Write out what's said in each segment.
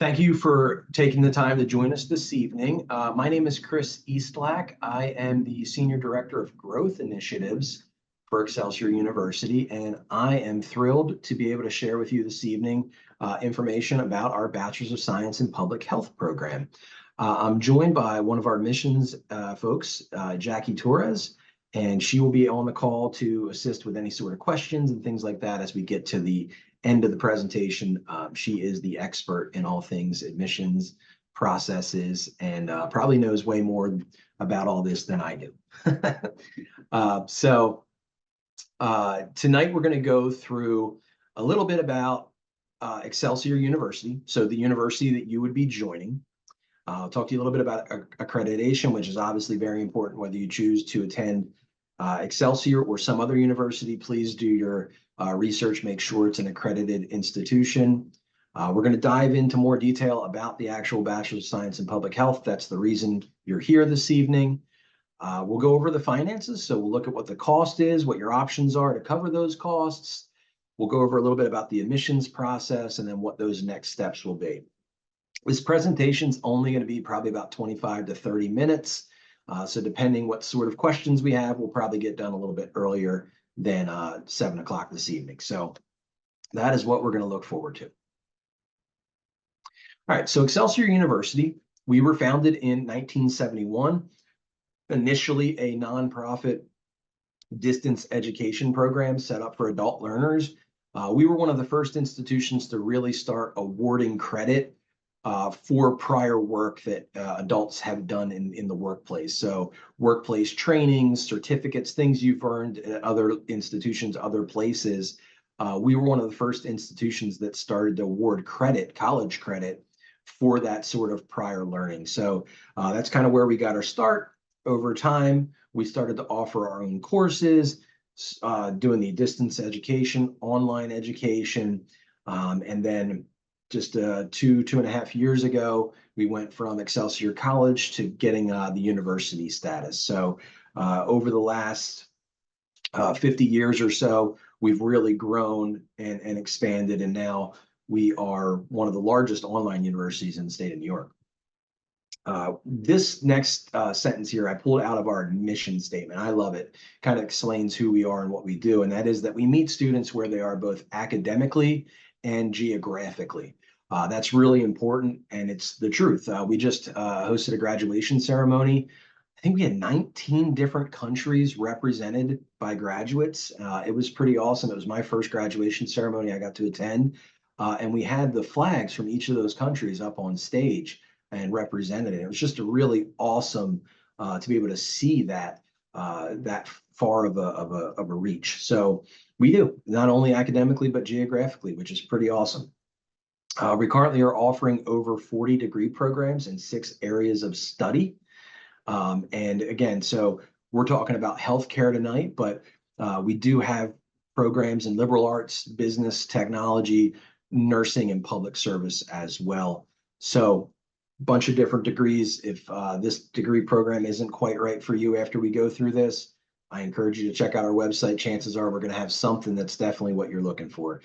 Thank you for taking the time to join us this evening. My name is Chris Eastlack. I am the Senior Director of Growth Initiatives for Excelsior University, and I am thrilled to be able to share with you this evening information about our Bachelor's of Science in Public Health program. I'm joined by one of our admissions folks, Jackie Torres, and she will be on the call to assist with any sort of questions and things like that as we get to the end of the presentation. She is the expert in all things admissions processes and probably knows way more about all this than I do. Tonight we're going to go through a little bit about Excelsior University, so the university that you would be joining. I'll talk to you a little bit about accreditation, which is obviously very important whether you choose to attend Excelsior or some other university. Please do your research, make sure it's an accredited institution. We're going to dive into more detail about the actual Bachelor's of Science in Public Health. That's the reason you're here this evening. We'll go over the finances. So we'll look at what the cost is, what your options are to cover those costs. We'll go over a little bit about the admissions process and then what those next steps will be. This presentation is only going to be probably about 25 to 30 minutes. So depending what sort of questions we have, we'll probably get done a little bit earlier than 7 o'clock this evening. So that is what we're going to look forward to. All right, so Excelsior University, we were founded in 1971, initially a nonprofit distance education program set up for adult learners. We were one of the first institutions to really start awarding credit for prior work that adults have done in the workplace. So workplace trainings, certificates, things you've earned at other institutions, other places. We were one of the first institutions that started to award credit, college credit, for that sort of prior learning. So that's kind of where we got our start. Over time, we started to offer our own courses, doing the distance education, online education, and then just 2.5 years ago, we went from Excelsior College to getting the university status. So over the last 50 years or so, we've really grown and expanded, and now we are one of the largest online universities in the state of New York. This next sentence here, I pulled out of our mission statement. I love it. Kind of explains who we are and what we do, and that is that we meet students where they are both academically and geographically. That's really important, and it's the truth. We just hosted a graduation ceremony. I think we had 19 different countries represented by graduates. It was pretty awesome. It was my first graduation ceremony I got to attend, and we had the flags from each of those countries up on stage and represented it. It was just a really awesome to be able to see that that far of a reach. So we do, not only academically, but geographically, which is pretty awesome. We currently are offering over 40 degree programs in 6 areas of study. And again, so we're talking about healthcare tonight, but we do have programs in liberal arts, business, technology, nursing, and public service as well. So a bunch of different degrees. If this degree program isn't quite right for you after we go through this, I encourage you to check out our website. Chances are we're going to have something that's definitely what you're looking for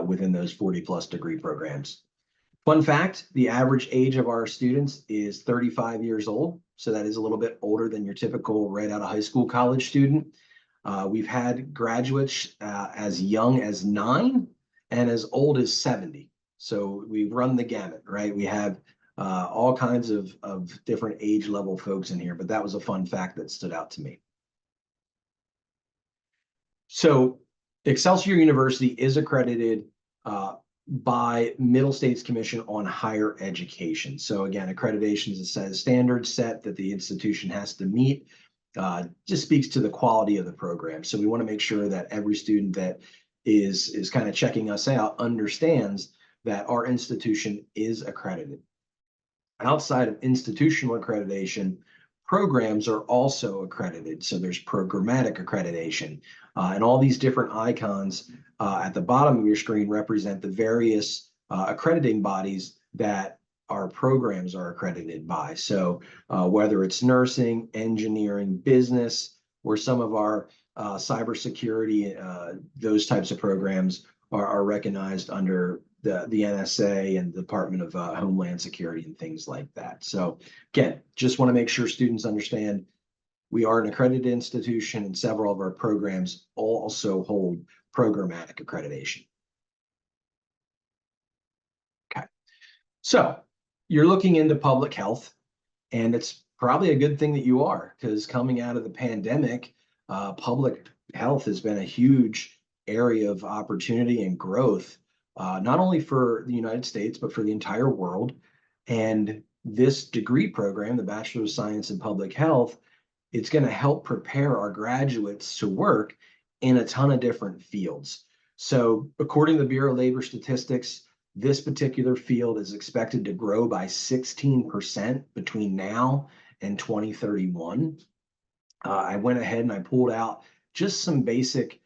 within those 40+ degree programs. Fun fact, the average age of our students is 35 years old. So that is a little bit older than your typical right out of high school college student. We've had graduates as young as 9 and as old as 70. So we've run the gamut, right? We have all kinds of different age level folks in here, but that was a fun fact that stood out to me. So Excelsior University is accredited by Middle States Commission on Higher Education. So again, accreditation is a set of standards set that the institution has to meet. Just speaks to the quality of the program. So we want to make sure that every student that is kind of checking us out understands that our institution is accredited. Outside of institutional accreditation, programs are also accredited. So there's programmatic accreditation. And all these different icons at the bottom of your screen represent the various accrediting bodies that our programs are accredited by. So whether it's nursing, engineering, business, or some of our cybersecurity, those types of programs are recognized under the NSA and the Department of Homeland Security and things like that. So again, just want to make sure students understand we are an accredited institution, and several of our programs also hold programmatic accreditation. Okay, so you're looking into public health, and it's probably a good thing that you are, because coming out of the pandemic, public health has been a huge area of opportunity and growth, not only for the United States, but for the entire world. And this degree program, the Bachelor of Science in Public Health, it's going to help prepare our graduates to work in a ton of different fields. So according to the Bureau of Labor Statistics, this particular field is expected to grow by 16% between now and 2031. I went ahead and I pulled out just some basic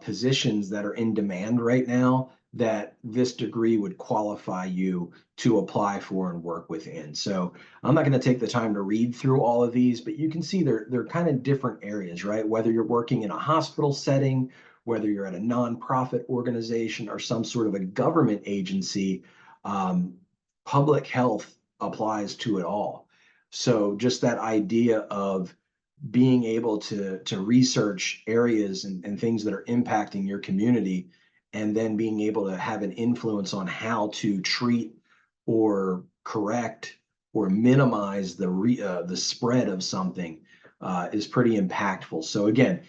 positions that are in demand right now that this degree would qualify you to apply for and work within. So I'm not going to take the time to read through all of these, but you can see they're kind of different areas, right? Whether you're working in a hospital setting, whether you're at a nonprofit organization or some sort of a government agency, public health applies to it all. So just that idea of being able to research areas and things that are impacting your community, and then being able to have an influence on how to treat or correct or minimize the spread of something is pretty impactful. So again,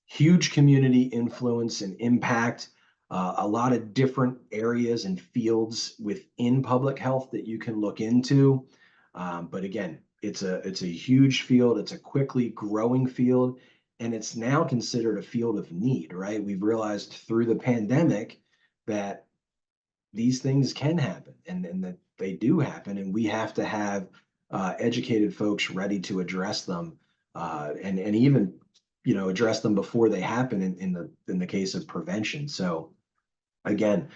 huge community influence and impact, a lot of different areas and fields within public health that you can look into. But again, it's a huge field. It's a quickly growing field, and it's now considered a field of need, right? We've realized through the pandemic that these things can happen, and that they do happen, and we have to have educated folks ready to address them, and even address them before they happen in the case of prevention. So again,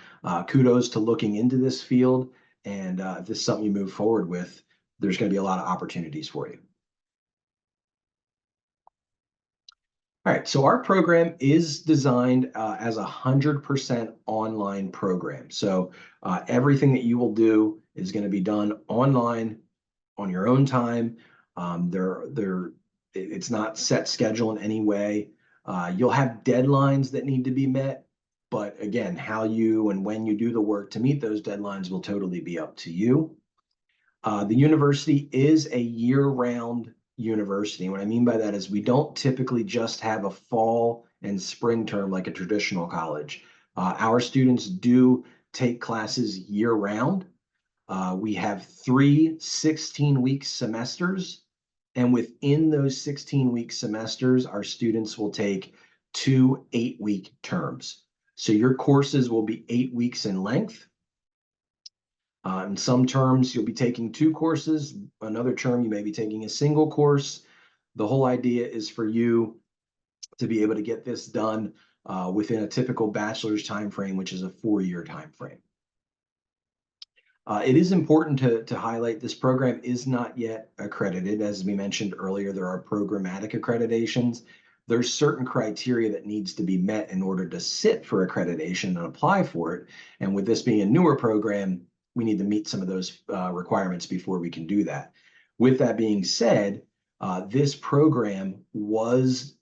kudos to looking into this field, and if this is something you move forward with, there's going to be a lot of opportunities for you. All right, so our program is designed as a 100% online program. So everything that you will do is going to be done online on your own time. It's not set schedule in any way. You'll have deadlines that need to be met, but again, how you and when you do the work to meet those deadlines will totally be up to you. The university is a year-round university. What I mean by that is we don't typically just have a fall and spring term like a traditional college. Our students do take classes year-round. We have 3 16-week semesters, and within those 16-week semesters, our students will take 2 8-week terms. So your courses will be 8 weeks in length. In some terms, you'll be taking 2 courses. Another term, you may be taking a single course. The whole idea is for you to be able to get this done within a typical bachelor's time frame, which is a 4-year time frame. It is important to highlight this program is not yet accredited. As we mentioned earlier, there are programmatic accreditations. There's certain criteria that needs to be met in order to sit for accreditation and apply for it. And with this being a newer program, we need to meet some of those requirements before we can do that. With that being said, this program was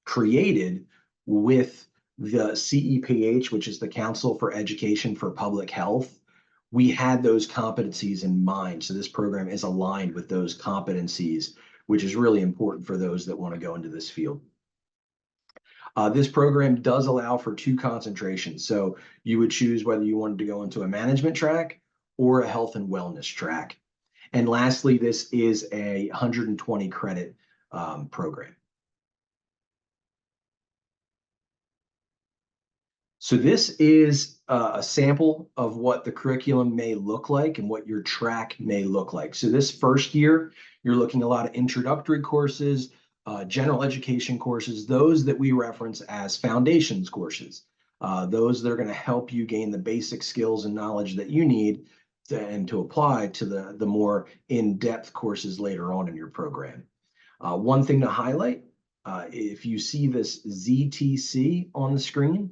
created with the CEPH, which is the Council for Education for Public Health. We had those competencies in mind. So this program is aligned with those competencies, which is really important for those that want to go into this field. This program does allow for 2 concentrations. So you would choose whether you wanted to go into a management track or a health and wellness track. And lastly, this is a 120 credit program. So this is a sample of what the curriculum may look like and what your track may look like. So this first year, you're looking at a lot of introductory courses, general education courses, those that we reference as foundations courses, those that are going to help you gain the basic skills and knowledge that you need to apply to the more in-depth courses later on in your program. One thing to highlight, if you see this ZTC on the screen,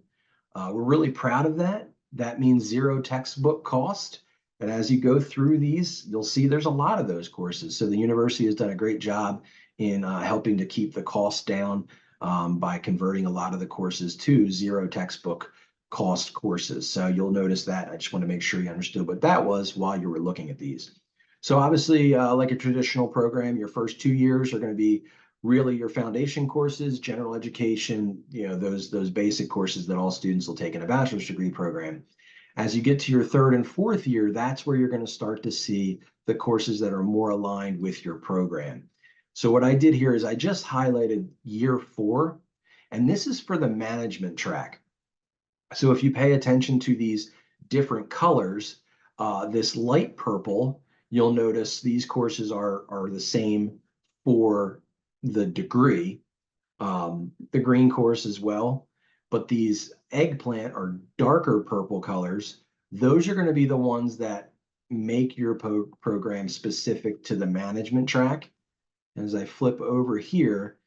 we're really proud of that. that means zero textbook cost. And as you go through these, you'll see there's a lot of those courses. So the university has done a great job in helping to keep the cost down by converting a lot of the courses to zero textbook cost courses. So you'll notice that. I just want to make sure you understood what that was while you were looking at these. So obviously, like a traditional program, your first 2 years are going to be really your foundation courses, general education, those basic courses that all students will take in a bachelor's degree program. As you get to your third and fourth year, that's where you're going to start to see the courses that are more aligned with your program. So what I did here is I just highlighted year 4, and this is for the management track. So if you pay attention to these different colors, this light purple, you'll notice these courses are the same for the degree, the green course as well. But these eggplant or darker purple colors, those are going to be the ones that make your program specific to the management track. As I flip over here,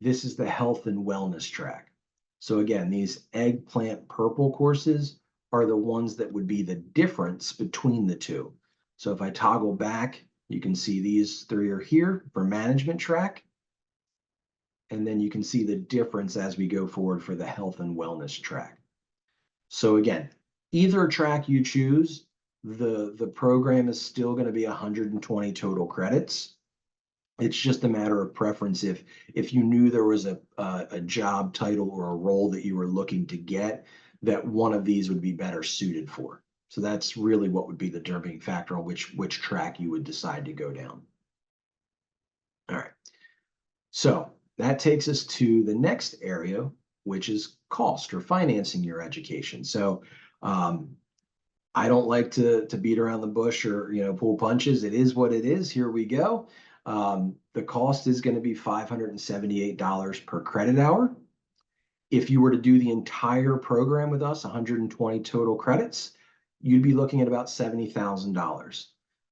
this is the health and wellness track. So again, these eggplant purple courses are the ones that would be the difference between the two. So if I toggle back, you can see these 3 are here for management track. And then you can see the difference as we go forward for the health and wellness track. So again, either track you choose, the program is still going to be 120 total credits. It's just a matter of preference. If you knew there was a job title or a role that you were looking to get, that one of these would be better suited for. So that's really what would be the determining factor on which track you would decide to go down. All right. So that takes us to the next area, which is cost or financing your education. So I don't like to beat around the bush or pull punches. It is what it is. Here we go. The cost is going to be $578 per credit hour. If you were to do the entire program with us, 120 total credits, you'd be looking at about $70,000.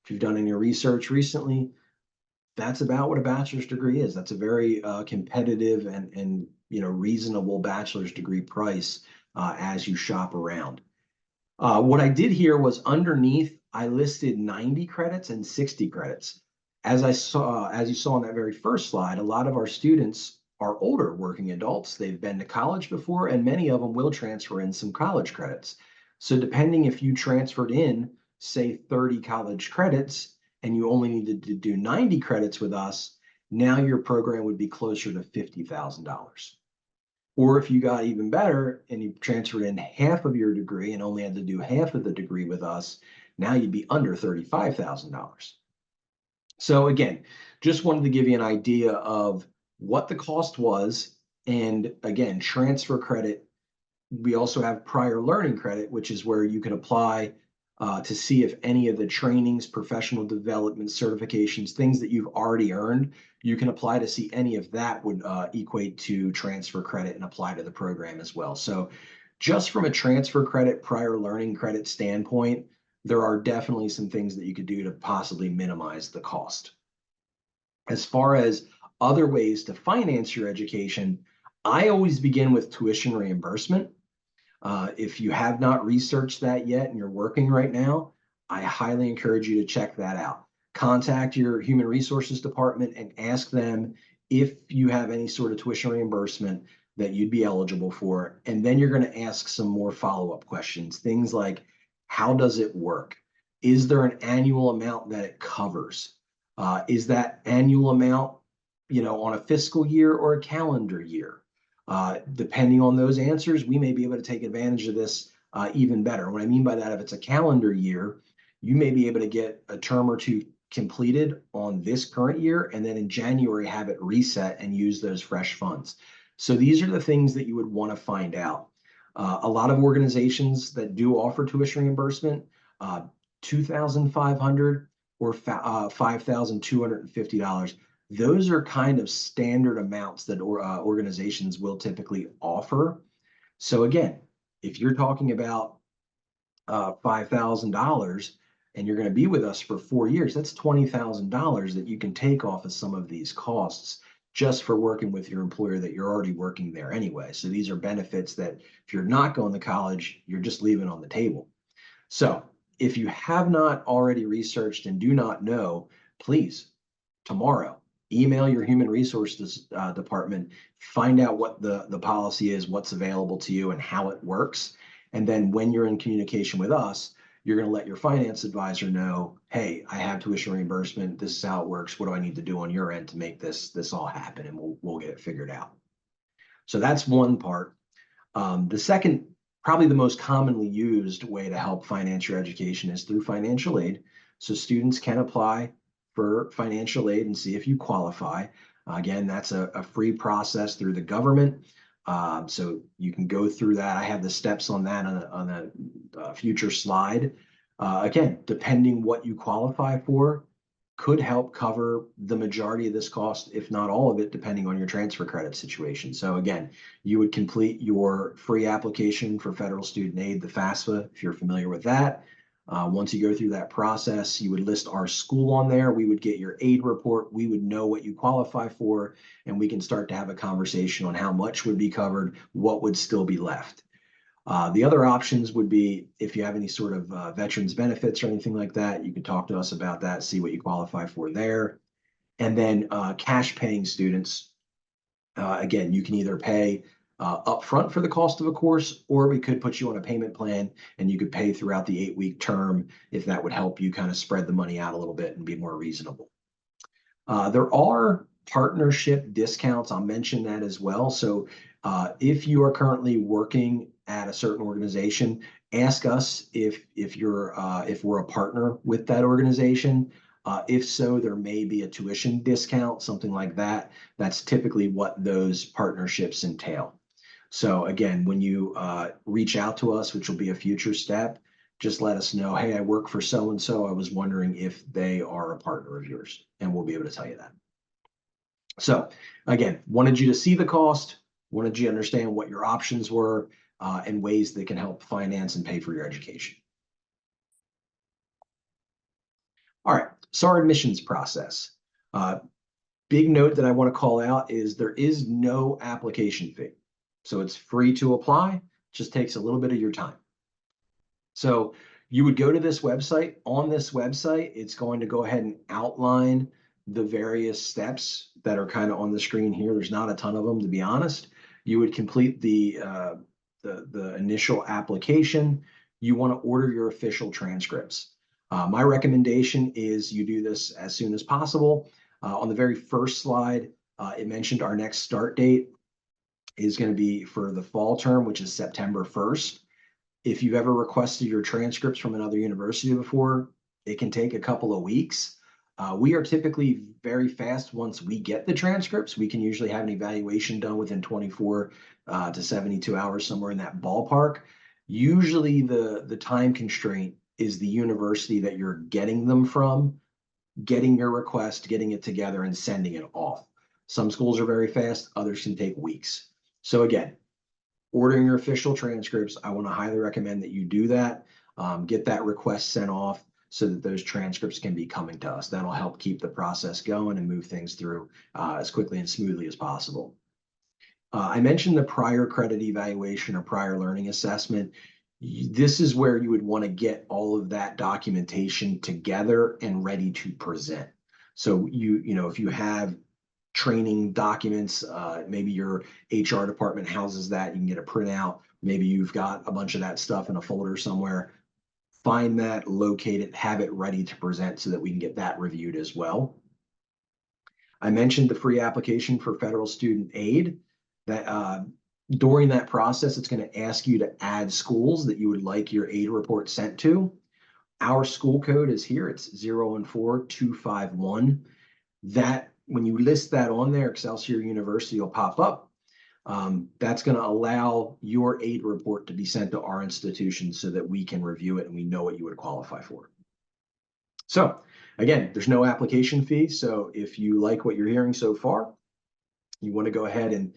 If you've done any research recently, that's about what a bachelor's degree is. That's a very competitive and reasonable bachelor's degree price as you shop around. What I did here was underneath, I listed 90 credits and 60 credits. As you saw in that very first slide, a lot of our students are older working adults. They've been to college before, and many of them will transfer in some college credits. So depending if you transferred in, say, 30 college credits, and you only needed to do 90 credits with us, now your program would be closer to $50,000. Or if you got even better and you transferred in half of your degree and only had to do half of the degree with us, now you'd be under $35,000. So again, just wanted to give you an idea of what the cost was. And again, transfer credit. We also have prior learning credit, which is where you can apply to see if any of the trainings, professional development, certifications, things that you've already earned, you can apply to see any of that would equate to transfer credit and apply to the program as well. So just from a transfer credit, prior learning credit standpoint, there are definitely some things that you could do to possibly minimize the cost. As far as other ways to finance your education, I always begin with tuition reimbursement. If you have not researched that yet and you're working right now, I highly encourage you to check that out. Contact your human resources department and ask them if you have any sort of tuition reimbursement that you'd be eligible for. And then you're going to ask some more follow-up questions. Things like, how does it work? Is there an annual amount that it covers? Is that annual amount, on a fiscal year or a calendar year? Depending on those answers, we may be able to take advantage of this even better. What I mean by that, if it's a calendar year, you may be able to get a term or two completed on this current year, and then in January have it reset and use those fresh funds. So these are the things that you would want to find out. A lot of organizations that do offer tuition reimbursement, $2,500 or $5,250. Those are kind of standard amounts that organizations will typically offer. So again, if you're talking about $5,000 and you're going to be with us for 4 years, that's $20,000 that you can take off of some of these costs. just for working with your employer that you're already working there anyway. So these are benefits that if you're not going to college, you're just leaving on the table. So if you have not already researched and do not know, please, tomorrow, email your human resources department, find out what the policy is, what's available to you, and how it works. And then when you're in communication with us, you're going to let your finance advisor know, hey, I have tuition reimbursement. This is how it works. What do I need to do on your end to make this all happen? And we'll get it figured out. So that's one part. The second, probably the most commonly used way to help finance your education is through financial aid. So students can apply for financial aid and see if you qualify. Again, that's a free process through the government. So you can go through that. I have the steps on that on a future slide. Again, depending what you qualify for, could help cover the majority of this cost, if not all of it, depending on your transfer credit situation. So again, you would complete your free application for federal student aid, the FAFSA, if you're familiar with that. Once you go through that process, you would list our school on there. We would get your aid report. We would know what you qualify for, and we can start to have a conversation on how much would be covered, what would still be left. The other options would be if you have any sort of veterans benefits or anything like that, you can talk to us about that, see what you qualify for there. And then cash paying students, again, you can either pay upfront for the cost of a course, or we could put you on a payment plan and you could pay throughout the 8-week term if that would help you kind of spread the money out a little bit and be more reasonable. There are partnership discounts. I'll mention that as well. So if you are currently working at a certain organization, ask us if we're a partner with that organization. If so, there may be a tuition discount, something like that. That's typically what those partnerships entail. So again, when you reach out to us, which will be a future step, just let us know, hey, I work for so-and-so. I was wondering if they are a partner of yours, and we'll be able to tell you that. So again, wanted you to see the cost, wanted you to understand what your options were, and ways that can help finance and pay for your education. All right, so our admissions process. Big note that I want to call out is there is no application fee. So it's free to apply, just takes a little bit of your time. So you would go to this website. On this website, it's going to go ahead and outline the various steps that are kind of on the screen here. There's not a ton of them, to be honest. You would complete the initial application. You want to order your official transcripts. My recommendation is you do this as soon as possible. On the very first slide, it mentioned our next start date is going to be for the fall term, which is September 1st. If you've ever requested your transcripts from another university before, it can take a couple of weeks. We are typically very fast once we get the transcripts. We can usually have an evaluation done within 24 to 72 hours, somewhere in that ballpark. Usually the time constraint is the university that you're getting them from, getting your request, getting it together, and sending it off. Some schools are very fast, others can take weeks. So again, ordering your official transcripts, I want to highly recommend that you do that. Get that request sent off so that those transcripts can be coming to us. That'll help keep the process going and move things through as quickly and smoothly as possible. I mentioned the prior credit evaluation or prior learning assessment. This is where you would want to get all of that documentation together and ready to present. So if you have training documents, maybe your HR department houses that, you can get a printout. Maybe you've got a bunch of that stuff in a folder somewhere. Find that, locate it, have it ready to present so that we can get that reviewed as well. I mentioned the free application for federal student aid. That during that process, it's going to ask you to add schools that you would like your aid report sent to. Our school code is here. It's 014251. That when you list that on there, Excelsior University will pop up. That's going to allow your aid report to be sent to our institution so that we can review it and we know what you would qualify for. So again, there's no application fee. So if you like what you're hearing so far, you want to go ahead and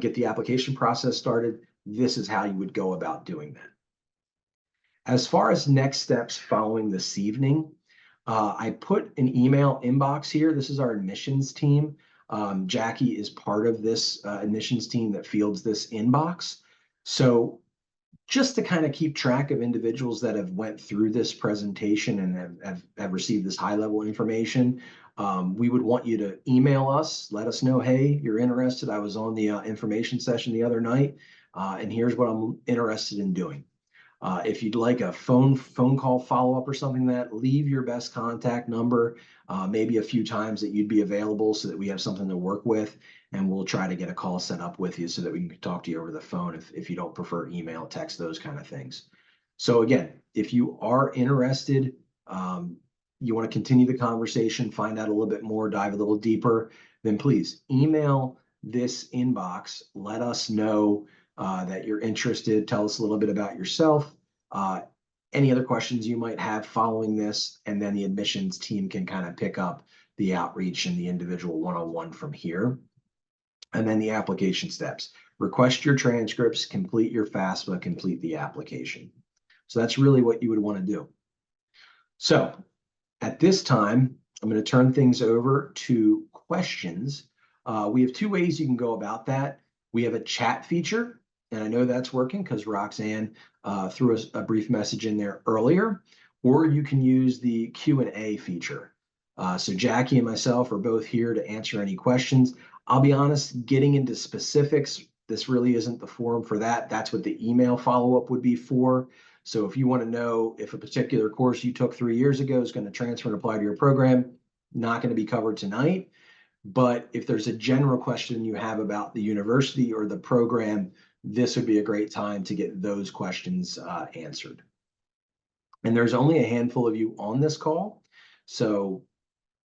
get the application process started, this is how you would go about doing that. As far as next steps following this evening, I put an email inbox here. This is our admissions team. Jackie is part of this admissions team that fields this inbox. So just to kind of keep track of individuals that have went through this presentation and have received this high level information, we would want you to email us, let us know, hey, you're interested. I was on the information session the other night, and here's what I'm interested in doing. If you'd like a phone call follow-up or something like that, leave your best contact number, maybe a few times that you'd be available so that we have something to work with, and we'll try to get a call set up with you so that we can talk to you over the phone if you don't prefer email, text, those kind of things. So again, if you are interested, you want to continue the conversation, find out a little bit more, dive a little deeper, then please email this inbox. Let us know that you're interested. Tell us a little bit about yourself, any other questions you might have following this, and then the admissions team can kind of pick up the outreach and the individual one-on-one from here. And then the application steps. Request your transcripts, complete your FAFSA, complete the application. So that's really what you would want to do. So at this time, I'm going to turn things over to questions. We have two ways you can go about that. We have a chat feature, and I know that's working because Roxanne threw a brief message in there earlier, or you can use the Q&A feature. So Jackie and myself are both here to answer any questions. I'll be honest, getting into specifics, this really isn't the forum for that. That's what the email follow-up would be for. So if you want to know if a particular course you took 3 years ago is going to transfer and apply to your program, not going to be covered tonight. But if there's a general question you have about the university or the program, this would be a great time to get those questions answered. And there's only a handful of you on this call, so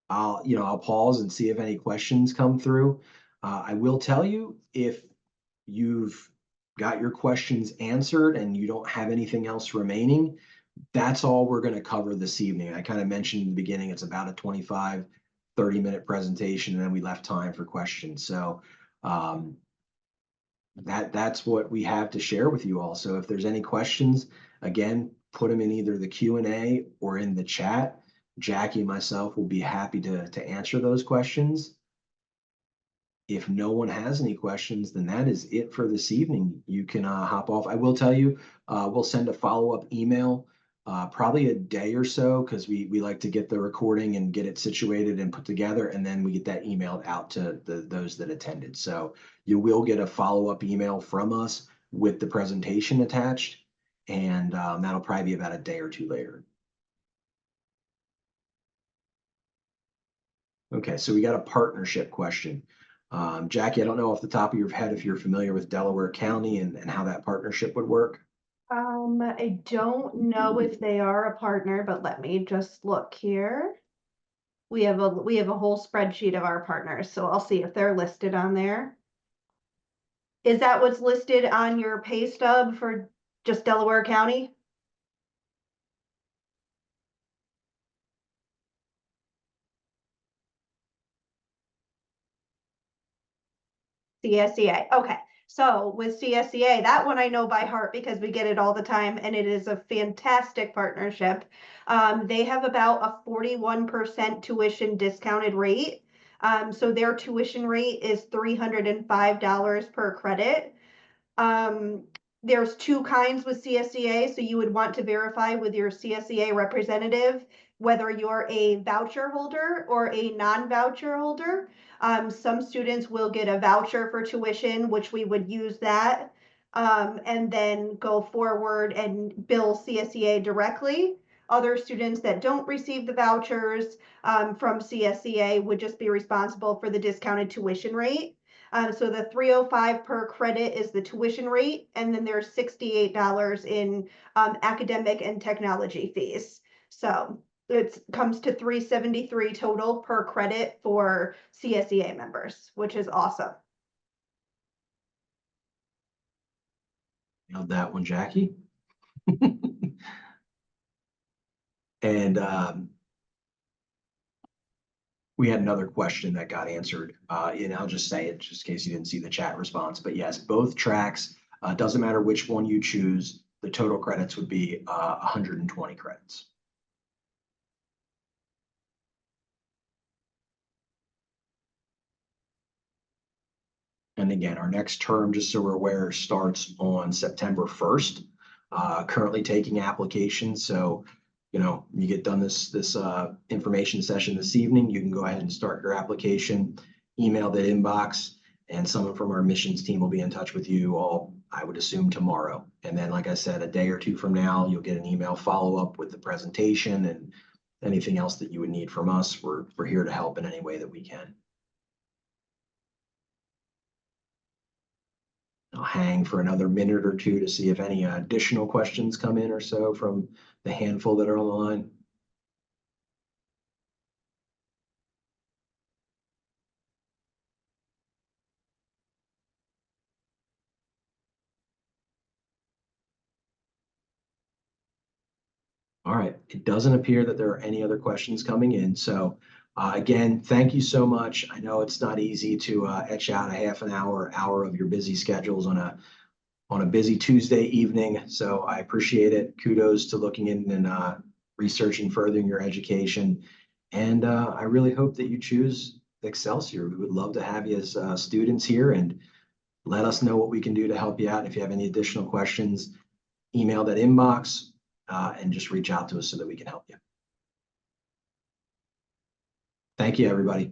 I'll pause and see if any questions come through. I will tell you, if you've got your questions answered and you don't have anything else remaining, that's all we're going to cover this evening. I kind of mentioned in the beginning, it's about a 25, 30-minute presentation, and then we left time for questions. So that's what we have to share with you all. So if there's any questions, again, put them in either the Q&A or in the chat. Jackie and myself will be happy to answer those questions. If no one has any questions, then that is it for this evening. You can hop off. I will tell you, we'll send a follow-up email probably a day or so, because we like to get the recording and get it situated and put together, and then we get that emailed out to those that attended. So you will get a follow-up email from us with the presentation attached, and that'll probably be about a day or two later. Okay, so we got a partnership question. Jackie, I don't know off the top of your head if you're familiar with Delaware County and how that partnership would work. I don't know if they are a partner, but let me just look here. We have a whole spreadsheet of our partners, so I'll see if they're listed on there. Is that what's listed on your pay stub for just Delaware County? CSEA. Okay. So with CSEA, that one I know by heart because we get it all the time, and it is a fantastic partnership. They have about a 41% tuition discounted rate. So their tuition rate is $305 per credit. There's two kinds with CSEA, so you would want to verify with your CSEA representative whether you're a voucher holder or a non-voucher holder. Some students will get a voucher for tuition, which we would use that, and then go forward and bill CSEA directly. Other students that don't receive the vouchers from CSEA would just be responsible for the discounted tuition rate. So the $305 per credit is the tuition rate, and then there's $68 in academic and technology fees. So it comes to $373 total per credit for CSEA members, which is awesome. Nailed that one, Jackie. And we had another question that got answered, and I'll just say it just in case you didn't see the chat response. But yes, both tracks, doesn't matter which one you choose, the total credits would be 120 credits. And again, our next term, just so we're aware, starts on September 1st. Currently taking applications. So, you get done this information session this evening, you can go ahead and start your application, email that inbox, and someone from our admissions team will be in touch with you all, I would assume, tomorrow. And then, like I said, a day or two from now, you'll get an email follow-up with the presentation and anything else that you would need from us. We're here to help in any way that we can. I'll hang for another minute or two to see if any additional questions come in or so from the handful that are on the line. All right, it doesn't appear that there are any other questions coming in. So again, thank you so much. I know it's not easy to etch out a half an hour of your busy schedules on a busy Tuesday evening. So I appreciate it. Kudos to looking in and researching furthering your education. And I really hope that you choose Excelsior. We would love to have you as students here, and let us know what we can do to help you out. If you have any additional questions, email that inbox and just reach out to us so that we can help you. Thank you, everybody.